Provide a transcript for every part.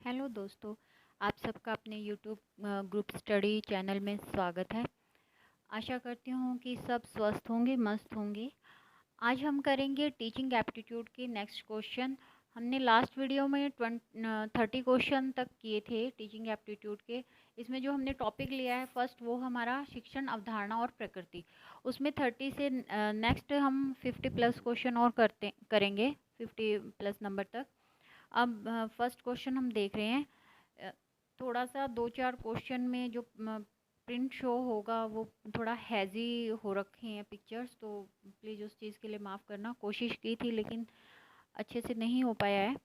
Hello दोस्तों, आप सबका अपने यूट्यूब ग्रुप स्टडी चैनल में स्वागत है। आशा करती हूँ कि सब स्वस्थ होंगे, मस्त होंगे। आज हम करेंगे टीचिंग एप्टीट्यूड के नेक्स्ट क्वेश्चन। हमने लास्ट वीडियो में 30 क्वेश्चन तक किए थे टीचिंग एप्टीट्यूड के। इसमें जो हमने टॉपिक लिया है फर्स्ट, वो हमारा शिक्षण अवधारणा और प्रकृति। उसमें 30 से नेक्स्ट हम 50 प्लस क्वेश्चन और करेंगे 50 प्लस नंबर तक। अब फर्स्ट क्वेश्चन हम देख रहे हैं। अ, थोड़ा सा दो चार क्वेश्चन में जो प्रिंट शो होगा वो थोड़ा हैज़ी हो रखे हैं पिक्चर्स, तो प्लीज़ उस चीज़ के लिए माफ़ करना। कोशिश की थी लेकिन अच्छे से नहीं हो पाया है।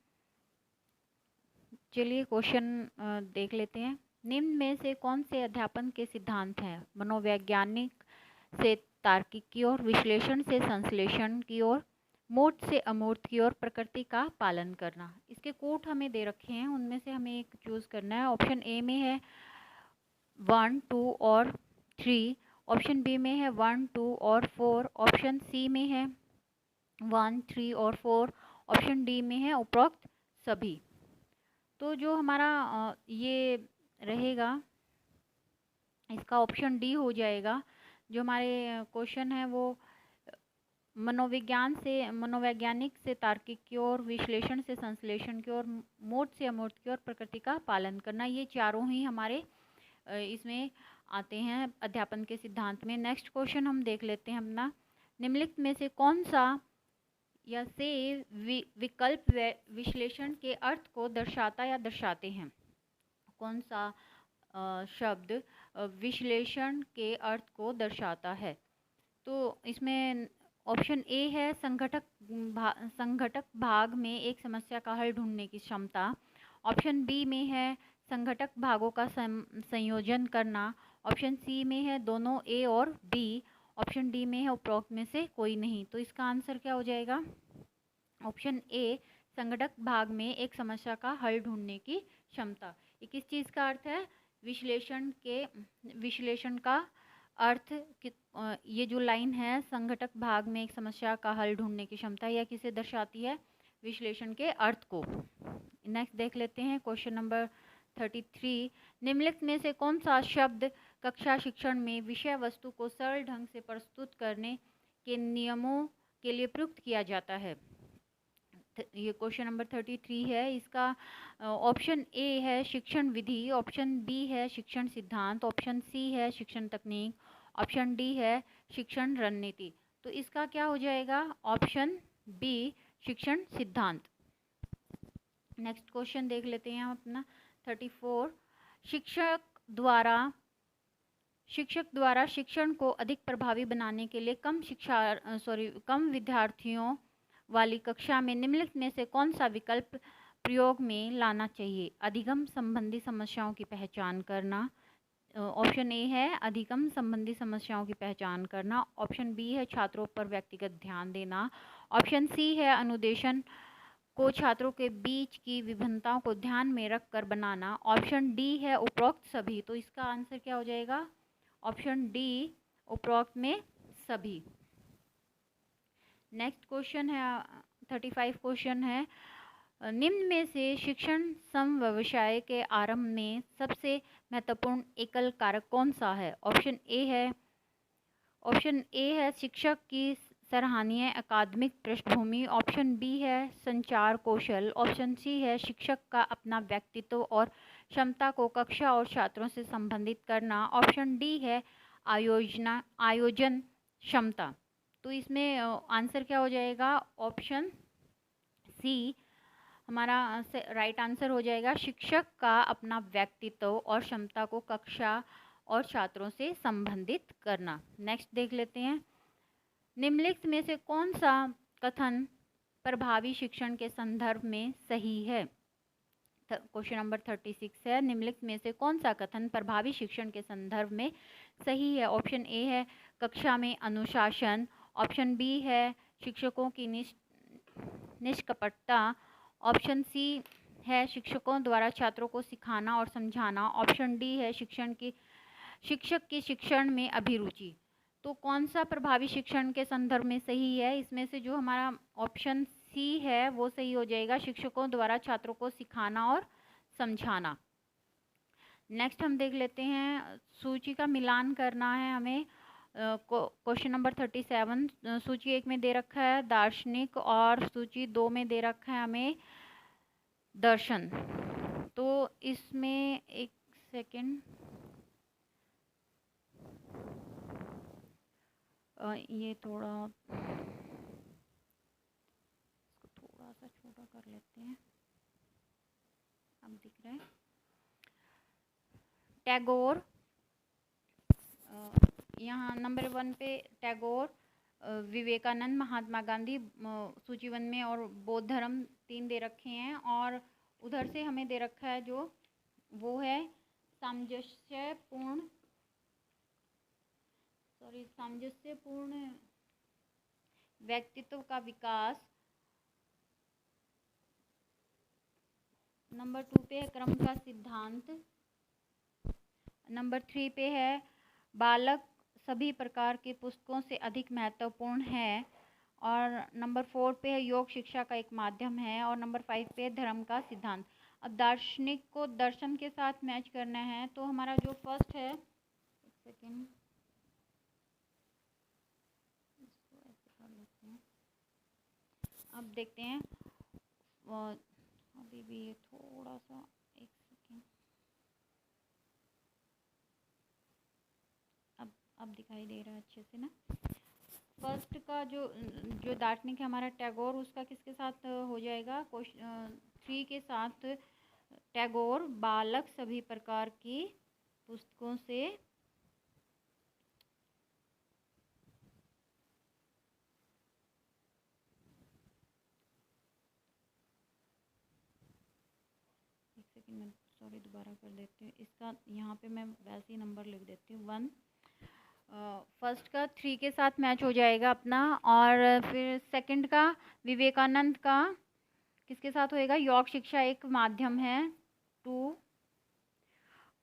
चलिए क्वेश्चन देख लेते हैं। निम्न में से कौन से अध्यापन के सिद्धांत हैं? मनोवैज्ञानिक से तार्किक की ओर, विश्लेषण से संश्लेषण की ओर, मूर्त से अमूर्त की ओर, प्रकृति का पालन करना। इसके कोट हमें दे रखे हैं, उनमें से हमें एक चूज करना है। ऑप्शन ए में है 1, 2 और 3। ऑप्शन बी में है 1, 2 और 4। ऑप्शन सी में है 1, 3 और 4। ऑप्शन डी में है उपरोक्त सभी। तो जो हमारा ये रहेगा, इसका ऑप्शन डी हो जाएगा। जो हमारे क्वेश्चन है वो मनोवैज्ञानिक से तार्किक की ओर, विश्लेषण से संश्लेषण की ओर, मूर्त से अमूर्त की ओर, प्रकृति का पालन करना, ये चारों ही हमारे इसमें आते हैं अध्यापन के सिद्धांत में। नेक्स्ट क्वेश्चन हम देख लेते हैं अपना। निम्नलिखित में से कौन सा या से विकल्प विश्लेषण के अर्थ को दर्शाता या दर्शाते हैं? कौन सा शब्द विश्लेषण के अर्थ को दर्शाता है? तो इसमें ऑप्शन ए है संघटक भाग में एक समस्या का हल ढूंढने की क्षमता। ऑप्शन बी में है संघटक भागों का संयोजन करना। ऑप्शन सी में है दोनों ए और बी। ऑप्शन डी में है उपरोक्त में से कोई नहीं। तो इसका आंसर क्या हो जाएगा? ऑप्शन ए, संघटक भाग में एक समस्या का हल ढूंढने की क्षमता। ये किस चीज़ का अर्थ है? विश्लेषण का अर्थ ये जो लाइन है, संघटक भाग में एक समस्या का हल ढूंढने की क्षमता, यह किसे दर्शाती है? विश्लेषण के अर्थ को। नेक्स्ट देख लेते हैं क्वेश्चन नंबर 33। निम्नलिखित में से कौन सा शब्द कक्षा शिक्षण में विषय वस्तु को सरल ढंग से प्रस्तुत करने के नियमों के लिए प्रयुक्त किया जाता है? ये क्वेश्चन नंबर 33 है। इसका ऑप्शन ए है शिक्षण विधि। ऑप्शन बी है शिक्षण सिद्धांत। ऑप्शन सी है शिक्षण तकनीक। ऑप्शन डी है शिक्षण रणनीति। तो इसका क्या हो जाएगा? ऑप्शन बी, शिक्षण सिद्धांत। नेक्स्ट क्वेश्चन देख लेते हैं हम अपना 34। शिक्षक द्वारा शिक्षण को अधिक प्रभावी बनाने के लिए कम विद्यार्थियों वाली कक्षा में निम्नलिखित में से कौन सा विकल्प प्रयोग में लाना चाहिए? अधिगम संबंधी समस्याओं की पहचान करना। ऑप्शन ए है अधिगम संबंधी समस्याओं की पहचान करना। ऑप्शन बी है छात्रों पर व्यक्तिगत ध्यान देना। ऑप्शन सी है अनुदेशन को छात्रों के बीच की विभिन्नताओं को ध्यान में रखकर बनाना। ऑप्शन डी है उपरोक्त सभी। तो इसका आंसर क्या हो जाएगा? ऑप्शन डी, उपरोक्त में सभी। नेक्स्ट क्वेश्चन है 35 क्वेश्चन है। निम्न में से शिक्षण समव्यवसाय के आरंभ में सबसे महत्वपूर्ण एकल कारक कौन सा है? ऑप्शन ए है शिक्षक की सराहनीय अकादमिक पृष्ठभूमि। ऑप्शन बी है संचार कौशल। ऑप्शन सी है शिक्षक का अपना व्यक्तित्व और क्षमता को कक्षा और छात्रों से संबंधित करना। ऑप्शन डी है आयोजन क्षमता। तो इसमें आंसर क्या हो जाएगा? ऑप्शन सी हमारा राइट आंसर हो जाएगा। शिक्षक का अपना व्यक्तित्व और क्षमता को कक्षा और छात्रों से संबंधित करना। नेक्स्ट देख लेते हैं। निम्नलिखित में से कौन सा कथन प्रभावी शिक्षण के संदर्भ में सही है? क्वेश्चन नंबर 36 है। निम्नलिखित में से कौन सा कथन प्रभावी शिक्षण के संदर्भ में सही है? ऑप्शन ए है कक्षा में अनुशासन। ऑप्शन बी है शिक्षकों की निष्कपटता। ऑप्शन सी है शिक्षकों द्वारा छात्रों को सिखाना और समझाना। ऑप्शन डी है शिक्षक की शिक्षण में अभिरुचि। तो कौन सा प्रभावी शिक्षण के संदर्भ में सही है? इसमें से जो हमारा ऑप्शन सी है वो सही हो जाएगा। शिक्षकों द्वारा छात्रों को सिखाना और समझाना। नेक्स्ट हम देख लेते हैं, सूची का मिलान करना है हमें। क्वेश्चन नंबर 37 सूची 1 में दे रखा है दार्शनिक और सूची 2 में दे रखा है हमें दर्शन। तो इसमें एक सेकेंड, ये थोड़ा इसको थोड़ा सा छोटा कर लेते हैं, अब दिख रहा है। टैगोर, यहाँ नंबर 1 पे टैगोर, विवेकानंद, महात्मा गांधी सूची 1 में, और बौद्ध धर्म 3 दे रखे हैं। और उधर से हमें दे रखा है जो वो है सामंजस्यपूर्ण व्यक्तित्व का विकास। नंबर 2 पे है क्रम का सिद्धांत। नंबर 3 पे है बालक सभी प्रकार की पुस्तकों से अधिक महत्वपूर्ण है। और नंबर 4 पे है योग शिक्षा का एक माध्यम है। और नंबर 5 पे है धर्म का सिद्धांत। अब दार्शनिक को दर्शन के साथ मैच करना है, तो हमारा जो फर्स्ट है, एक सेकेंड, इसको ऐसे कर लेते हैं। अब देखते हैं, अभी भी ये थोड़ा सा, एक सेकेंड, अब दिखाई दे रहा है अच्छे से ना। फर्स्ट का जो जो दार्शनिक है हमारा टैगोर, उसका किसके साथ हो जाएगा? क्वेश्चन 3 के साथ टैगोर बालक सभी प्रकार की पुस्तकों से एक सेकेंड में सॉरी दोबारा कर देती हूँ इसका, यहाँ पे मैं वैसे ही नंबर लिख देती हूँ 1। फर्स्ट का 3 के साथ मैच हो जाएगा अपना। और फिर सेकंड का विवेकानंद का किसके साथ होएगा? योग शिक्षा एक माध्यम है 2।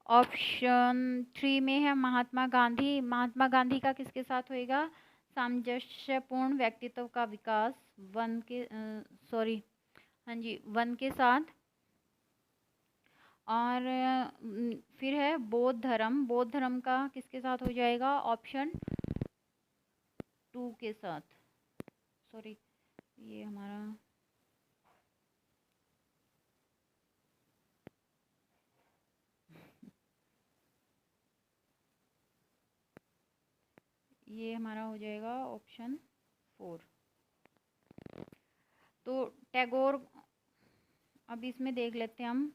ऑप्शन 3 में है महात्मा गांधी। महात्मा गांधी का किसके साथ होएगा? सामंजस्यपूर्ण व्यक्तित्व का विकास 1 के सॉरी हाँ जी 1 के साथ। और फिर है बौद्ध धर्म। बौद्ध धर्म का किसके साथ हो जाएगा? ऑप्शन 2 के साथ। सॉरी ये हमारा हो जाएगा ऑप्शन 4। तो टैगोर, अब इसमें देख लेते हैं हम।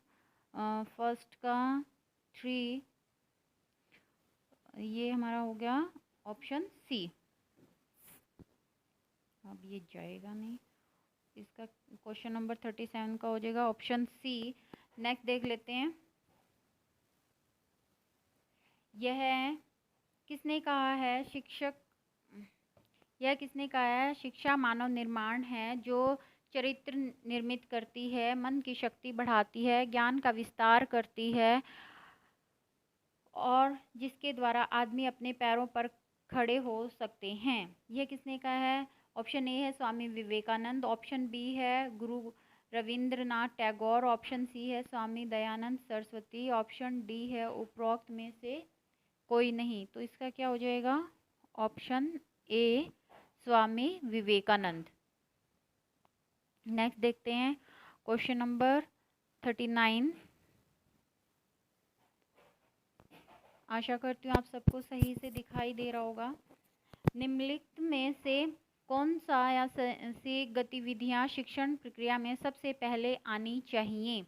फर्स्ट का 3, ये हमारा हो गया ऑप्शन सी। अब ये जाएगा नहीं, इसका क्वेश्चन नंबर 37 का हो जाएगा ऑप्शन सी। नेक्स्ट देख लेते हैं, यह किसने कहा है? यह किसने कहा है? शिक्षा मानव निर्माण है जो चरित्र निर्मित करती है, मन की शक्ति बढ़ाती है, ज्ञान का विस्तार करती है, और जिसके द्वारा आदमी अपने पैरों पर खड़े हो सकते हैं। यह किसने कहा है? ऑप्शन ए है स्वामी विवेकानंद। ऑप्शन बी है गुरु रविंद्रनाथ टैगोर। ऑप्शन सी है स्वामी दयानंद सरस्वती। ऑप्शन डी है उपरोक्त में से कोई नहीं। तो इसका क्या हो जाएगा? Option A Swami Vivekananda. Next देखते हैं क्वेश्चन नंबर 39। आशा करती हूँ आप सबको सही से दिखाई दे रहा होगा। निम्नलिखित में से कौन सा या सी गतिविधियाँ शिक्षण प्रक्रिया में सबसे पहले आनी चाहिए?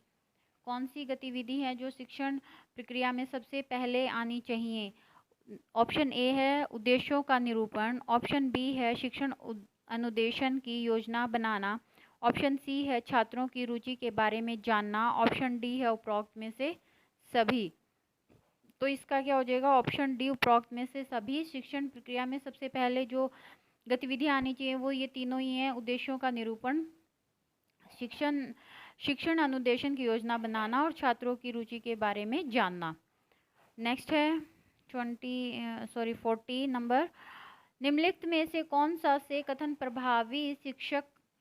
कौन सी गतिविधि है जो शिक्षण प्रक्रिया में सबसे पहले आनी चाहिए? ऑप्शन ए है उद्देश्यों का निरूपण। ऑप्शन बी है शिक्षण अनुदेशन की योजना बनाना। ऑप्शन सी है छात्रों की रुचि के बारे में जानना। ऑप्शन डी है उपरोक्त में से सभी। तो इसका क्या हो जाएगा? ऑप्शन डी उपरोक्त में से सभी। शिक्षण प्रक्रिया में सबसे पहले जो गतिविधियाँ आनी चाहिए वो ये तीनों ही हैं: उद्देश्यों का निरूपण, शिक्षण अनुदेशन की योजना बनाना, और छात्रों की रुचि के बारे में जानना। नेक्स्ट है 40 नंबर। निम्नलिखित में से कौन सा से कथन प्रभावी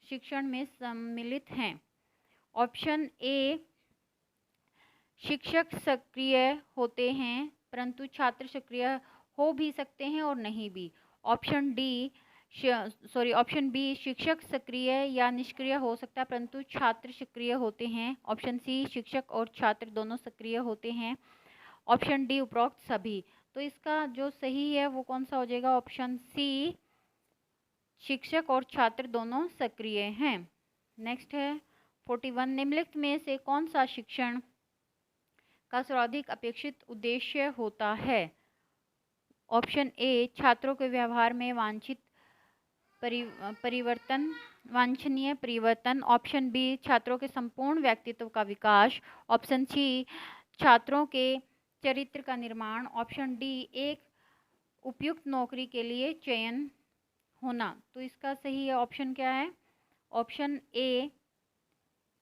शिक्षण में सम्मिलित हैं? ऑप्शन ए शिक्षक सक्रिय होते हैं परंतु छात्र सक्रिय हो भी सकते हैं और नहीं भी। ऑप्शन बी शिक्षक सक्रिय या निष्क्रिय हो सकता है परंतु छात्र सक्रिय होते हैं। ऑप्शन सी शिक्षक और छात्र दोनों सक्रिय होते हैं। ऑप्शन डी उपरोक्त सभी। तो इसका जो सही है वो कौन सा हो जाएगा? ऑप्शन सी शिक्षक और छात्र दोनों सक्रिय हैं। नेक्स्ट है 41, निम्नलिखित में से कौन सा शिक्षण का सर्वाधिक अपेक्षित उद्देश्य होता है? ऑप्शन ए छात्रों के व्यवहार में वांछनीय परिवर्तन। ऑप्शन बी छात्रों के संपूर्ण व्यक्तित्व का विकास। ऑप्शन सी छात्रों के चरित्र का निर्माण। ऑप्शन डी एक उपयुक्त नौकरी के लिए चयन होना। तो इसका सही ऑप्शन क्या है? ऑप्शन ए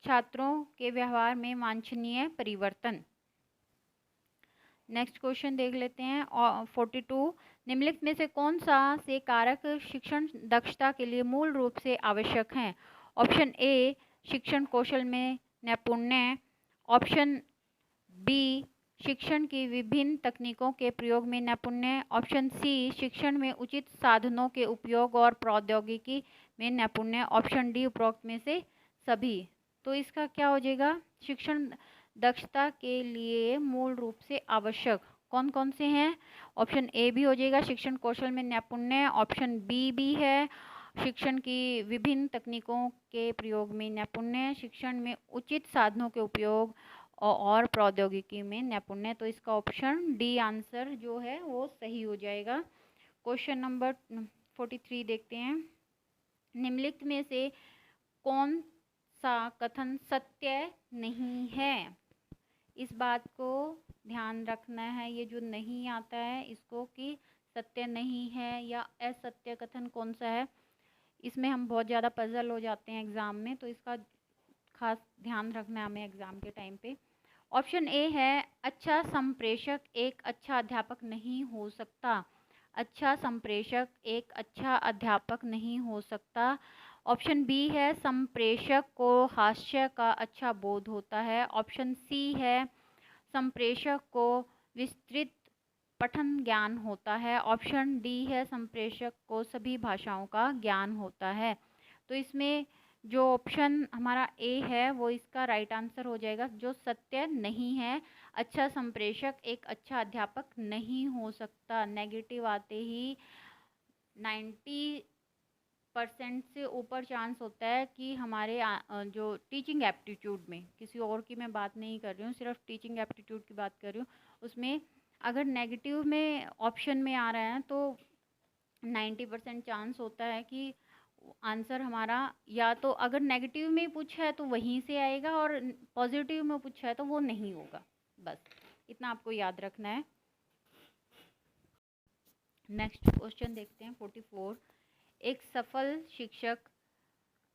छात्रों के व्यवहार में वांछनीय परिवर्तन। नेक्स्ट क्वेश्चन देख लेते हैं 42, निम्नलिखित में से कौन सा से कारक शिक्षण दक्षता के लिए मूल रूप से आवश्यक हैं? ऑप्शन ए शिक्षण कौशल में नैपुण्य। ऑप्शन बी शिक्षण की विभिन्न तकनीकों के प्रयोग में नैपुण्य। ऑप्शन सी शिक्षण में उचित साधनों के उपयोग और प्रौद्योगिकी में नैपुण्य। ऑप्शन डी उपरोक्त में से सभी। तो इसका क्या हो जाएगा? शिक्षण दक्षता के लिए मूल रूप से आवश्यक कौन कौन से हैं? ऑप्शन ए भी हो जाएगा शिक्षण कौशल में नैपुण्य। ऑप्शन बी भी है शिक्षण की विभिन्न तकनीकों के प्रयोग में नैपुण्य। शिक्षण में उचित साधनों के उपयोग और प्रौद्योगिकी में नैपुण्य। तो इसका ऑप्शन डी आंसर जो है वो सही हो जाएगा। क्वेश्चन नंबर 43 देखते हैं, निम्नलिखित में से कौन सा कथन सत्य नहीं है? इस बात को ध्यान रखना है, ये जो नहीं आता है इसको कि सत्य नहीं है या असत्य कथन कौन सा है, इसमें हम बहुत ज़्यादा पजल हो जाते हैं एग्ज़ाम में। तो इसका खास ध्यान रखना है हमें एग्ज़ाम के टाइम पे। ऑप्शन ए है अच्छा संप्रेषक एक अच्छा अध्यापक नहीं हो सकता। अच्छा संप्रेषक एक अच्छा अध्यापक नहीं हो सकता। ऑप्शन बी है संप्रेषक को हास्य का अच्छा बोध होता है। ऑप्शन सी है संप्रेषक को विस्तृत पठन ज्ञान होता है। ऑप्शन डी है संप्रेषक को सभी भाषाओं का ज्ञान होता है। तो इसमें जो ऑप्शन हमारा ए है वो इसका राइट आंसर हो जाएगा, जो सत्य नहीं है। अच्छा संप्रेषक एक अच्छा अध्यापक नहीं हो सकता। नेगेटिव आते ही 90% से ऊपर चांस होता है कि हमारे जो टीचिंग एप्टीट्यूड में, किसी और की मैं बात नहीं कर रही हूँ, सिर्फ टीचिंग एप्टीट्यूड की बात कर रही हूँ, उसमें अगर नेगेटिव में ऑप्शन में आ रहा है तो 90% चांस होता है कि आंसर हमारा या तो अगर नेगेटिव में पूछा है तो वहीं से आएगा और पॉजिटिव में पूछा है तो वो नहीं होगा। बस इतना आपको याद रखना है। नेक्स्ट क्वेश्चन देखते हैं 44, एक सफल शिक्षक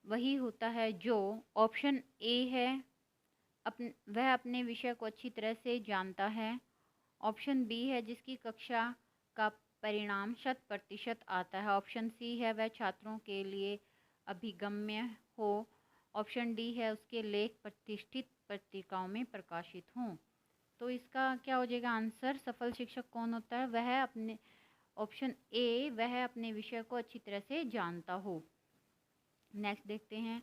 वही होता है जो ऑप्शन ए है वह अपने विषय को अच्छी तरह से जानता है। ऑप्शन बी है जिसकी कक्षा का परिणाम 100% आता है। ऑप्शन सी है वह छात्रों के लिए अभिगम्य हो। ऑप्शन डी है उसके लेख प्रतिष्ठित पत्रिकाओं में प्रकाशित हों। तो इसका क्या हो जाएगा आंसर? सफल शिक्षक कौन होता है? वह अपने ऑप्शन ए वह अपने विषय को अच्छी तरह से जानता हो। नेक्स्ट देखते हैं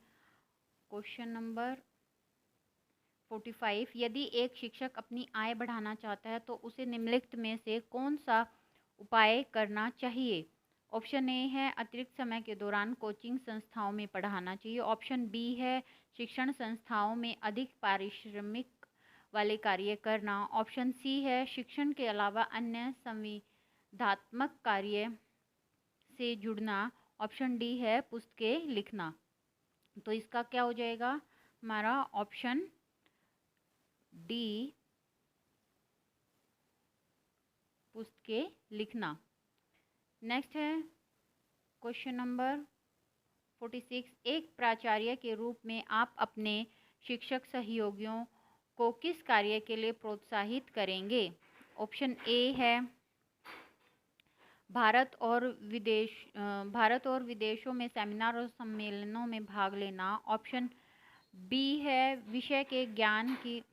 क्वेश्चन नंबर 45, यदि एक शिक्षक अपनी आय बढ़ाना चाहता है तो उसे निम्नलिखित में से कौन सा उपाय करना चाहिए? ऑप्शन ए है अतिरिक्त समय के दौरान कोचिंग संस्थाओं में पढ़ाना चाहिए। ऑप्शन बी है शिक्षण संस्थाओं में अधिक पारिश्रमिक वाले कार्य करना। ऑप्शन सी है शिक्षण के अलावा अन्य संविदात्मक कार्य से जुड़ना। ऑप्शन डी है पुस्तकें लिखना। तो इसका क्या हो जाएगा हमारा? ऑप्शन डी पुस्तकें लिखना। नेक्स्ट है क्वेश्चन नंबर 46, एक प्राचार्य के रूप में आप अपने शिक्षक सहयोगियों को किस कार्य के लिए प्रोत्साहित करेंगे? ऑप्शन ए है भारत और विदेशों में सेमिनार और सम्मेलनों में भाग लेना। ऑप्शन बी है विषय के ज्ञान की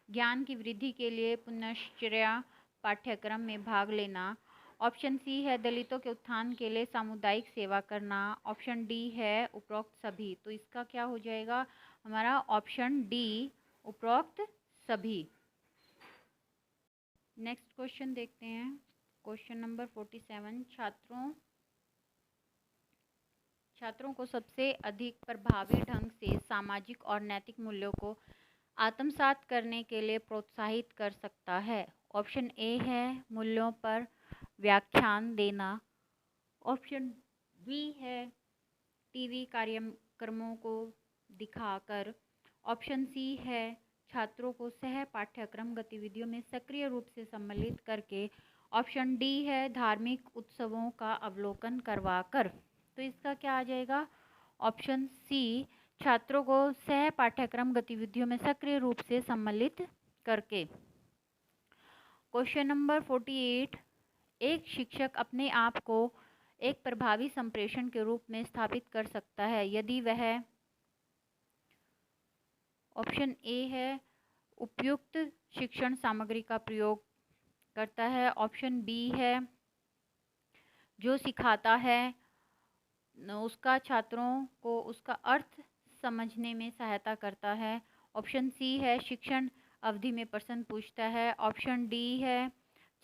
ज्ञान की वृद्धि के लिए पुनश्चर्या पाठ्यक्रम में भाग लेना। ऑप्शन सी है दलितों के उत्थान के लिए सामुदायिक सेवा करना। ऑप्शन डी है उपरोक्त सभी। तो इसका क्या हो जाएगा हमारा ऑप्शन डी, उपरोक्त सभी। नेक्स्ट क्वेश्चन देखते हैं, क्वेश्चन नंबर 47। छात्रों को सबसे अधिक प्रभावी ढंग से सामाजिक और नैतिक मूल्यों को आत्मसात करने के लिए प्रोत्साहित कर सकता है। ऑप्शन ए है मूल्यों पर व्याख्यान देना। ऑप्शन बी है टीवी कार्यक्रमों को दिखाकर। ऑप्शन सी है छात्रों को सह पाठ्यक्रम गतिविधियों में सक्रिय रूप से सम्मिलित करके। ऑप्शन डी है धार्मिक उत्सवों का अवलोकन करवाकर। तो इसका क्या आ जाएगा ऑप्शन सी, छात्रों को सह पाठ्यक्रम गतिविधियों में सक्रिय रूप से सम्मिलित करके। Question number 48। एक शिक्षक अपने आप को एक प्रभावी संप्रेषण के रूप में स्थापित कर सकता है यदि वह, ऑप्शन ए है उपयुक्त शिक्षण सामग्री का प्रयोग करता है। ऑप्शन बी है जो सिखाता है उसका छात्रों को उसका अर्थ समझने में सहायता करता है। ऑप्शन सी है शिक्षण अवधि में प्रश्न पूछता है। ऑप्शन डी है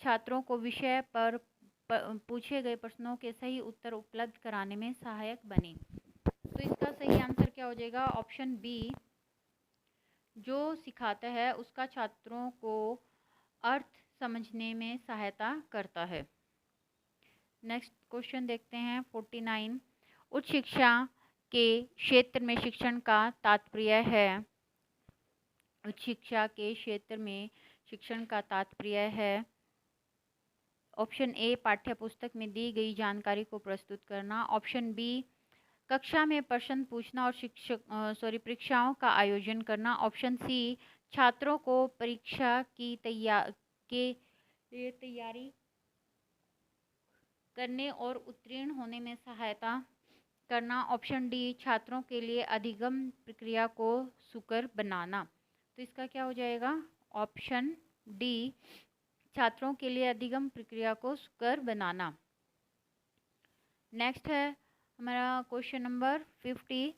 छात्रों को विषय पर पूछे गए प्रश्नों के सही उत्तर उपलब्ध कराने में सहायक बने। तो इसका सही आंसर क्या हो जाएगा ऑप्शन बी, जो सिखाता है उसका छात्रों को अर्थ समझने में सहायता करता है। नेक्स्ट क्वेश्चन देखते हैं 49। उच्च शिक्षा के क्षेत्र में शिक्षण का तात्पर्य है। उच्च शिक्षा के क्षेत्र में शिक्षण का तात्पर्य है। ऑप्शन ए पाठ्य पुस्तक में दी गई जानकारी को प्रस्तुत करना। ऑप्शन बी कक्षा में प्रश्न पूछना और परीक्षाओं का आयोजन करना। ऑप्शन सी छात्रों को परीक्षा की तैयारी करने और उत्तीर्ण होने में सहायता करना। ऑप्शन डी छात्रों के लिए अधिगम प्रक्रिया को सुकर बनाना। तो इसका क्या हो जाएगा ऑप्शन डी, छात्रों के लिए अधिगम प्रक्रिया को सुकर बनाना। नेक्स्ट है हमारा क्वेश्चन नंबर 50।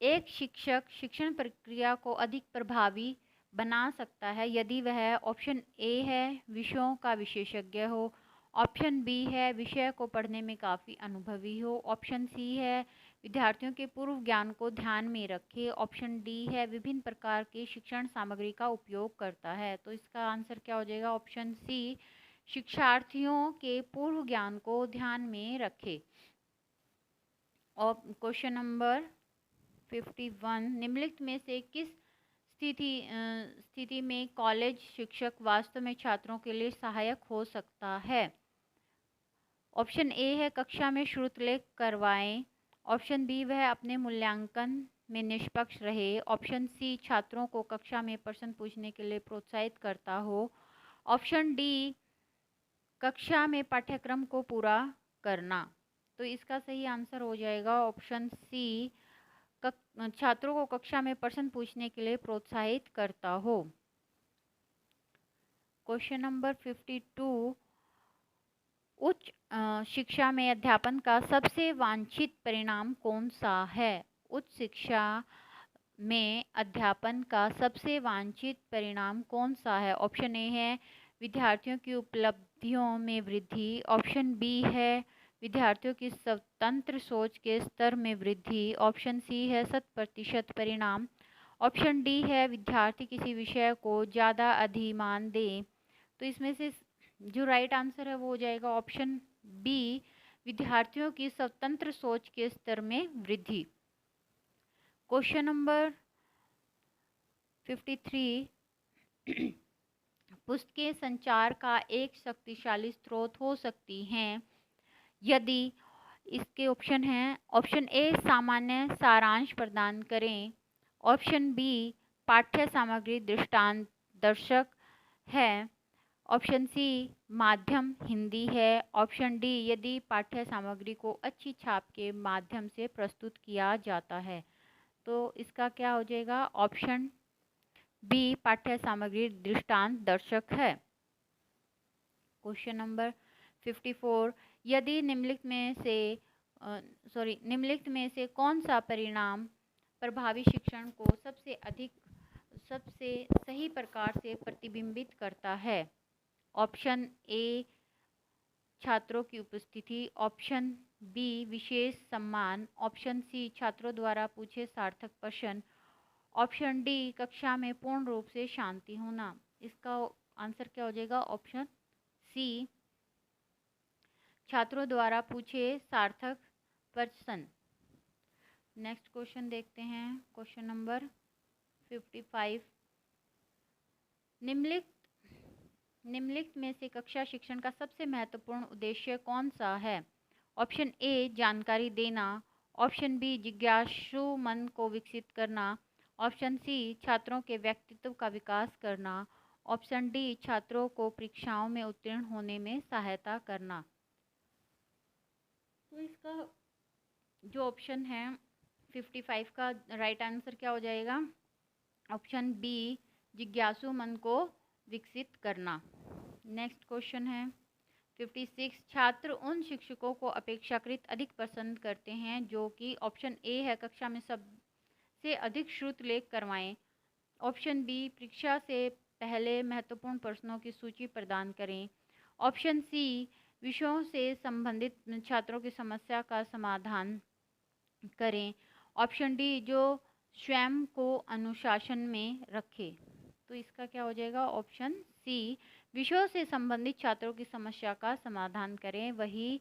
एक शिक्षक शिक्षण प्रक्रिया को अधिक प्रभावी बना सकता है यदि वह, ऑप्शन ए है विषयों का विशेषज्ञ हो। ऑप्शन बी है विषय को पढ़ने में काफ़ी अनुभवी हो। ऑप्शन सी है विद्यार्थियों के पूर्व ज्ञान को ध्यान में रखे। ऑप्शन डी है विभिन्न प्रकार के शिक्षण सामग्री का उपयोग करता है। तो इसका आंसर क्या हो जाएगा ऑप्शन सी, शिक्षार्थियों के पूर्व ज्ञान को ध्यान में रखे। और क्वेश्चन नंबर 51। निम्नलिखित में से किस स्थिति में कॉलेज शिक्षक वास्तव में छात्रों के लिए सहायक हो सकता है। ऑप्शन ए है कक्षा में श्रुतलेख करवाएं। ऑप्शन बी वह अपने मूल्यांकन में निष्पक्ष रहे। ऑप्शन सी छात्रों को कक्षा में प्रश्न पूछने के लिए प्रोत्साहित करता हो। ऑप्शन डी कक्षा में पाठ्यक्रम को पूरा करना। तो इसका सही आंसर हो जाएगा ऑप्शन सी, छात्रों को कक्षा में प्रश्न पूछने के लिए प्रोत्साहित करता हो। Question number 52। उच्च शिक्षा में अध्यापन का सबसे वांछित परिणाम कौन सा है। उच्च शिक्षा में अध्यापन का सबसे वांछित परिणाम कौन सा है। ऑप्शन ए है विद्यार्थियों की उपलब्धियों में वृद्धि। ऑप्शन बी है विद्यार्थियों की स्वतंत्र सोच के स्तर में वृद्धि। ऑप्शन सी है 100% परिणाम। ऑप्शन डी है विद्यार्थी किसी विषय को ज़्यादा अधिमान दें। तो इसमें से जो राइट आंसर है वो हो जाएगा ऑप्शन बी, विद्यार्थियों की स्वतंत्र सोच के स्तर में वृद्धि। Question number 53। पुस्तकें संचार का एक शक्तिशाली स्रोत हो सकती हैं यदि, इसके ऑप्शन हैं। ऑप्शन ए सामान्य सारांश प्रदान करें। ऑप्शन बी पाठ्य सामग्री दृष्टांतदर्शक है। ऑप्शन सी माध्यम हिंदी है। ऑप्शन डी यदि पाठ्य सामग्री को अच्छी छाप के माध्यम से प्रस्तुत किया जाता है। तो इसका क्या हो जाएगा ऑप्शन बी पाठ्य सामग्री दृष्टांत दर्शक है। क्वेश्चन नंबर 54, यदि निम्नलिखित में से कौन सा परिणाम प्रभावी शिक्षण को सबसे सही प्रकार से प्रतिबिंबित करता है? ऑप्शन ए छात्रों की उपस्थिति, ऑप्शन बी विशेष सम्मान, ऑप्शन सी छात्रों द्वारा पूछे सार्थक प्रश्न, ऑप्शन डी कक्षा में पूर्ण रूप से शांति होना। इसका आंसर क्या हो जाएगा? ऑप्शन सी छात्रों द्वारा पूछे सार्थक प्रश्न। नेक्स्ट क्वेश्चन देखते हैं, क्वेश्चन नंबर 55, निम्नलिखित में से कक्षा शिक्षण का सबसे महत्वपूर्ण उद्देश्य कौन सा है? ऑप्शन ए जानकारी देना, ऑप्शन बी जिज्ञासु मन को विकसित करना, ऑप्शन सी छात्रों के व्यक्तित्व का विकास करना, ऑप्शन डी छात्रों को परीक्षाओं में उत्तीर्ण होने में सहायता करना। तो इसका जो ऑप्शन है 55 का राइट आंसर क्या हो जाएगा? ऑप्शन बी जिज्ञासु मन को विकसित करना। नेक्स्ट क्वेश्चन है 56, छात्र उन शिक्षकों को अपेक्षाकृत अधिक पसंद करते हैं जो कि ऑप्शन ए है कक्षा में सबसे अधिक श्रुत लेख करवाएं, ऑप्शन बी परीक्षा से पहले महत्वपूर्ण प्रश्नों की सूची प्रदान करें, ऑप्शन सी विषयों से संबंधित छात्रों की समस्या का समाधान करें, ऑप्शन डी जो स्वयं को अनुशासन में रखे। तो इसका क्या हो जाएगा? ऑप्शन सी विषयों से संबंधित छात्रों की समस्या का समाधान करें, वही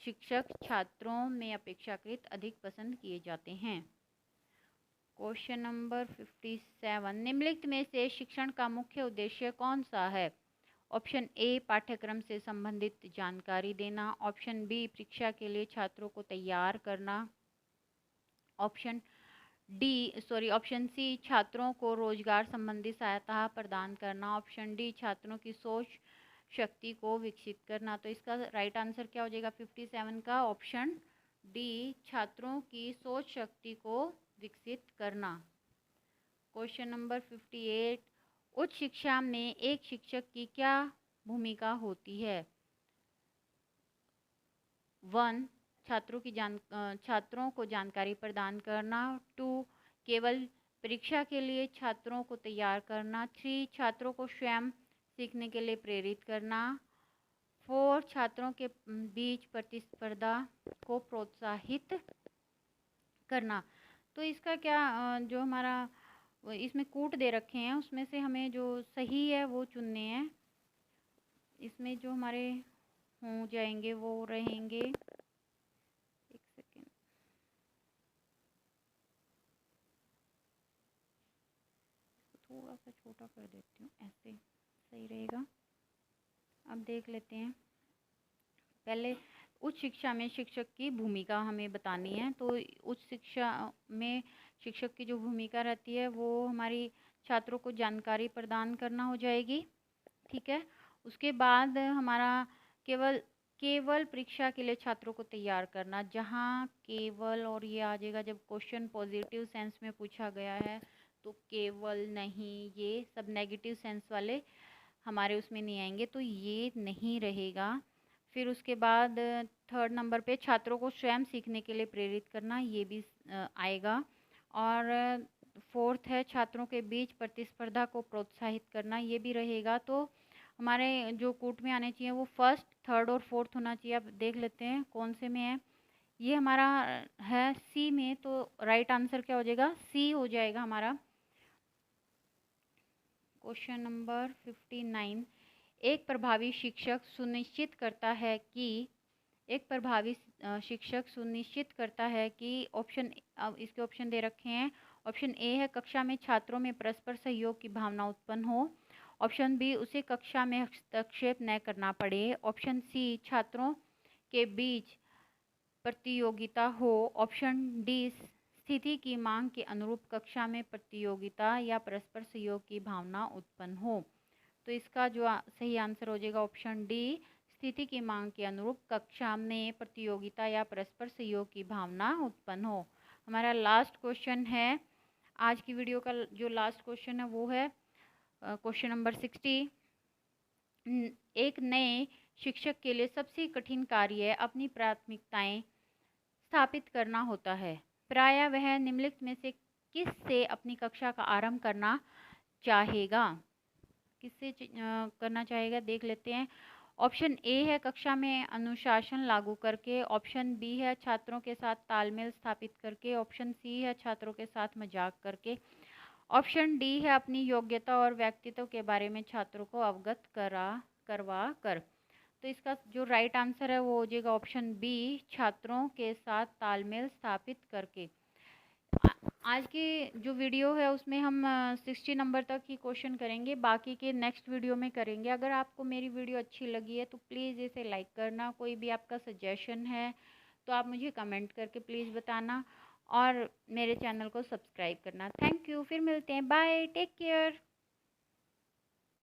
शिक्षक छात्रों में अपेक्षाकृत अधिक पसंद किए जाते हैं। क्वेश्चन नंबर 57, निम्नलिखित में से शिक्षण का मुख्य उद्देश्य कौन सा है? ऑप्शन ए पाठ्यक्रम से संबंधित जानकारी देना, ऑप्शन बी परीक्षा के लिए छात्रों को तैयार करना, ऑप्शन सी छात्रों को रोजगार संबंधी सहायता प्रदान करना, ऑप्शन डी छात्रों की सोच शक्ति को विकसित करना। तो इसका राइट आंसर क्या हो जाएगा 57 का? ऑप्शन डी छात्रों की सोच शक्ति को विकसित करना। क्वेश्चन नंबर 58, उच्च शिक्षा में एक शिक्षक की क्या भूमिका होती है? 1 छात्रों को जानकारी प्रदान करना, 2 केवल परीक्षा के लिए छात्रों को तैयार करना, 3 छात्रों को स्वयं सीखने के लिए प्रेरित करना, 4 छात्रों के बीच प्रतिस्पर्धा को प्रोत्साहित करना। तो इसका क्या जो हमारा इसमें कूट दे रखे हैं उसमें से हमें जो सही है वो चुनने हैं। इसमें जो हमारे हो जाएंगे वो रहेंगे, एक सेकेंड, थोड़ा सा छोटा कर देती हूँ, ऐसे सही रहेगा। अब देख लेते हैं, पहले उच्च शिक्षा में शिक्षक की भूमिका हमें बतानी है। तो उच्च शिक्षा में शिक्षक की जो भूमिका रहती है वो हमारी छात्रों को जानकारी प्रदान करना हो जाएगी, ठीक है। उसके बाद हमारा केवल परीक्षा के लिए छात्रों को तैयार करना, जहाँ केवल और ये आ जाएगा जब क्वेश्चन पॉजिटिव सेंस में पूछा गया है तो केवल नहीं, ये सब नेगेटिव सेंस वाले हमारे उसमें नहीं आएंगे, तो ये नहीं रहेगा। फिर उसके बाद 3rd नंबर पे छात्रों को स्वयं सीखने के लिए प्रेरित करना, ये भी आएगा। और 4th है छात्रों के बीच प्रतिस्पर्धा को प्रोत्साहित करना, ये भी रहेगा। तो हमारे जो कूट में आने चाहिए वो 1st, 3rd और 4th होना चाहिए। अब देख लेते हैं कौन से में है। ये हमारा है सी में, तो राइट आंसर क्या हो जाएगा? सी हो जाएगा हमारा। क्वेश्चन नंबर 59, एक प्रभावी शिक्षक सुनिश्चित करता है कि ऑप्शन, अब इसके ऑप्शन दे रखे हैं। ऑप्शन ए है कक्षा में छात्रों में परस्पर सहयोग की भावना उत्पन्न हो, ऑप्शन बी उसे कक्षा में हस्तक्षेप न करना पड़े, ऑप्शन सी छात्रों के बीच प्रतियोगिता हो, ऑप्शन डी स्थिति की मांग के अनुरूप कक्षा में प्रतियोगिता या परस्पर सहयोग की भावना उत्पन्न हो। तो इसका जो सही आंसर हो जाएगा ऑप्शन डी, स्थिति की मांग के अनुरूप कक्षा में प्रतियोगिता या परस्पर सहयोग की भावना उत्पन्न हो। हमारा लास्ट क्वेश्चन है आज की वीडियो का जो लास्ट क्वेश्चन है वो है क्वेश्चन नंबर 60। एक नए शिक्षक के लिए सबसे कठिन कार्य अपनी प्राथमिकताएं स्थापित करना होता है। प्रायः वह निम्नलिखित में से किस से अपनी कक्षा का आरंभ करना चाहेगा? किससे करना चाहेगा देख लेते हैं। ऑप्शन ए है कक्षा में अनुशासन लागू करके, ऑप्शन बी है छात्रों के साथ तालमेल स्थापित करके, ऑप्शन सी है छात्रों के साथ मजाक करके, ऑप्शन डी है अपनी योग्यता और व्यक्तित्व के बारे में छात्रों को अवगत करवा कर। तो इसका जो राइट आंसर है वो हो जाएगा ऑप्शन बी, छात्रों के साथ तालमेल स्थापित करके। आज की जो वीडियो है उसमें हम 60 नंबर तक ही क्वेश्चन करेंगे, बाकी के नेक्स्ट वीडियो में करेंगे। अगर आपको मेरी वीडियो अच्छी लगी है तो प्लीज़ इसे लाइक करना। कोई भी आपका सजेशन है तो आप मुझे कमेंट करके प्लीज़ बताना, और मेरे चैनल को सब्सक्राइब करना। थैंक यू, फिर मिलते हैं, बाय, टेक केयर।